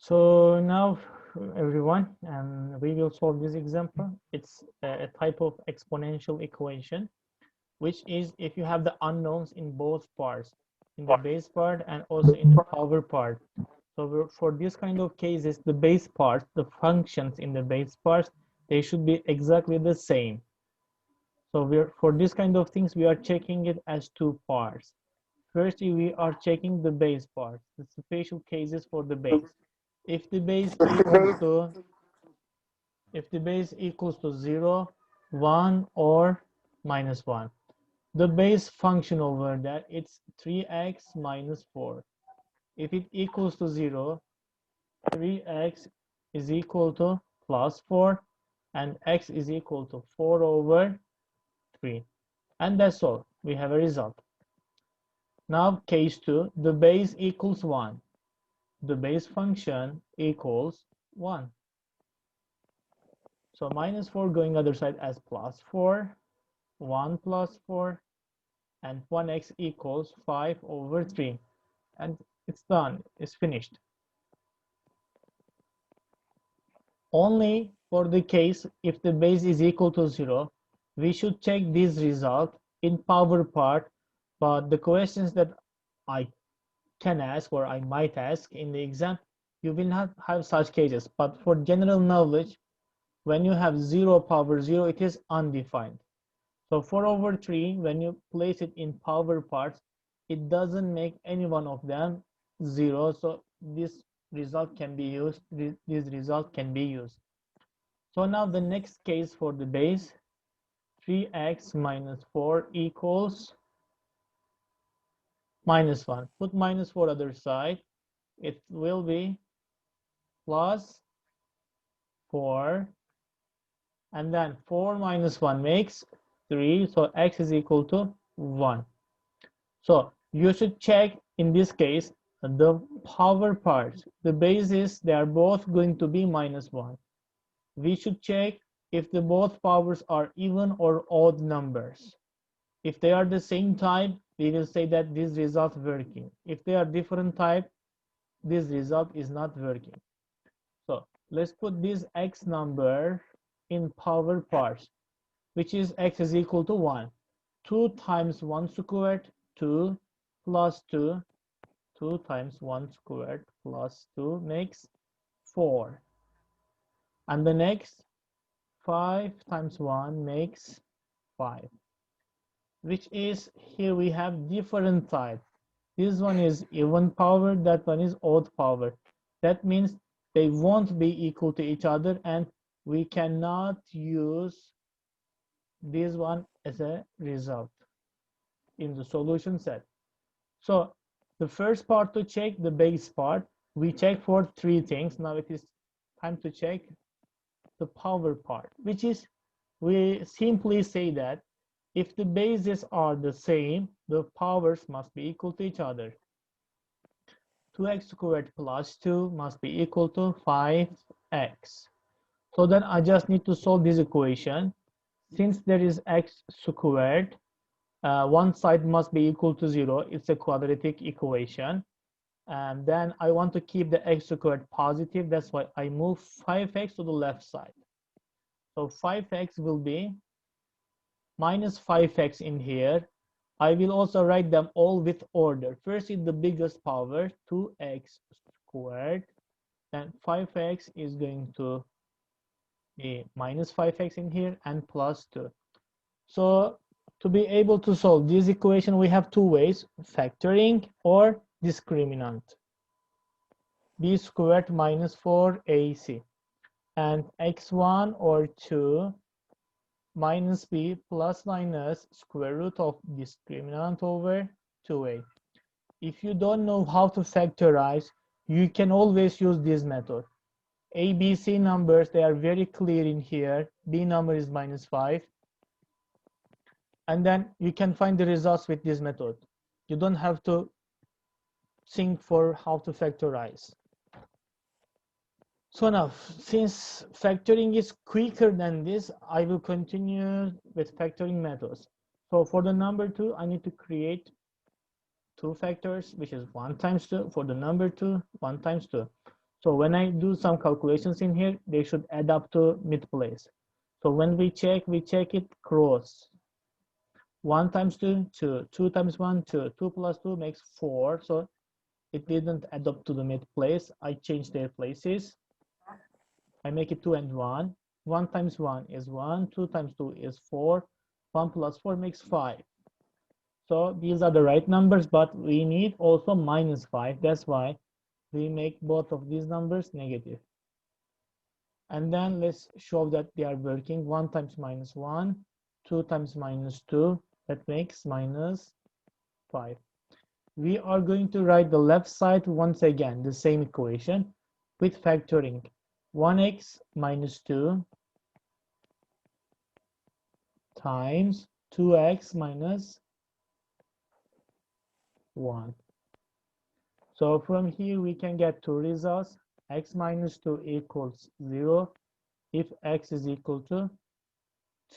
So now, everyone, we will solve this example. It's a type of exponential equation, which is if you have the unknowns in both parts, in the base part and also in the power part. So for this kind of cases, the base part, the functions in the base parts, they should be exactly the same. So for this kind of things, we are checking it as two parts. Firstly, we are checking the base part, the special cases for the base. If the base equals to if the base equals to 0, 1, or minus 1, the base function over that it's 3x minus 4. If it equals to 0, 3x is equal to plus 4, and x is equal to 4 over 3. And that's all. We have a result. Now case 2, the base equals 1. The base function equals 1. So minus 4 going other side as plus 4, 1 plus 4, and 1x equals 5 over 3. And it's done. It's finished. Only for the case if the base is equal to 0, we should check this result in power part. But the questions that I can ask or I might ask in the exam, you will not have such cases. But for general knowledge, when you have 0 power 0, it is undefined. So 4 over 3, when you place it in power parts, it doesn't make any one of them 0. So this result can be used. This result can be used. So now the next case for the base, 3x minus 4 equals minus 1. Put minus 4 other side. It will be plus 4. And then 4 minus 1 makes 3. So x is equal to 1. So you should check in this case the power parts. The bases, they are both going to be minus 1. We should check if the both powers are even or odd numbers. If they are the same type, we will say that this result working. If they are different type, this result is not working. So let's put this x number in power parts, which is x is equal to 1. 2 times 1 squared, 2 plus 2. 2 times 1 squared plus 2 makes 4. And the next, 5 times 1 makes 5. Which is, here we have different type. This one is even power, that one is odd power. That means they won't be equal to each other, and we cannot use this one as a result in the solution set. So the first part to check, the base part, we check for 3 things. Now it is time to check the power part, which is, we simply say that if the bases are the same, the powers must be equal to each other. 2x squared plus 2 must be equal to 5x. So then I just need to solve this equation. Since there is x squared, one side must be equal to 0. It's a quadratic equation. And then I want to keep the x squared positive. That's why I move 5x to the left side. So 5x will be minus 5x in here. I will also write them all with order. First is the biggest power, 2x squared. Then 5x is going to be minus 5x in here and plus 2. So to be able to solve this equation, we have two ways, factoring or discriminant. B squared minus 4ac. And x1 or 2 minus b plus minus square root of discriminant over 2a. If you don't know how to factorize, you can always use this method. A, B, C numbers, they are very clear in here. B number is minus 5. And then you can find the results with this method. You don't have to think for how to factorize. So now, since factoring is quicker than this, I will continue with factoring methods. So for the number 2, I need to create 2 factors, which is 1 times 2. For the number 2, 1 times 2. So when I do some calculations in here, they should add up to mid place. So when we check it cross. 1 times 2, 2. 2 times 1, 2. 2 plus 2 makes 4. So it didn't add up to the mid place. I changed their places. I make it 2 and 1. 1 times 1 is 1. 2 times 2 is 4. 1 plus 4 makes 5. So these are the right numbers, but we need also minus 5. That's why we make both of these numbers negative. And then let's show that they are working. 1 times minus 1, 2 times minus 2, that makes minus 5. We are going to write the left side once again, the same equation with factoring. 1x minus 2 times 2x minus 1. So from here we can get two results. X minus 2 equals 0 if x is equal to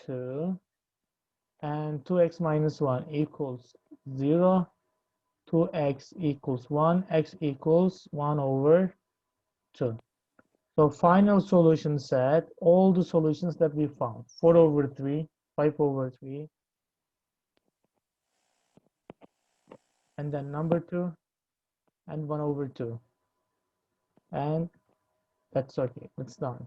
2, and 2x minus 1 equals 0, 2x equals 1, x equals 1 over 2. So final solution set, all the solutions that we found, 4 over 3, 5 over 3, and then number 2, and 1 over 2. And that's okay, it's done.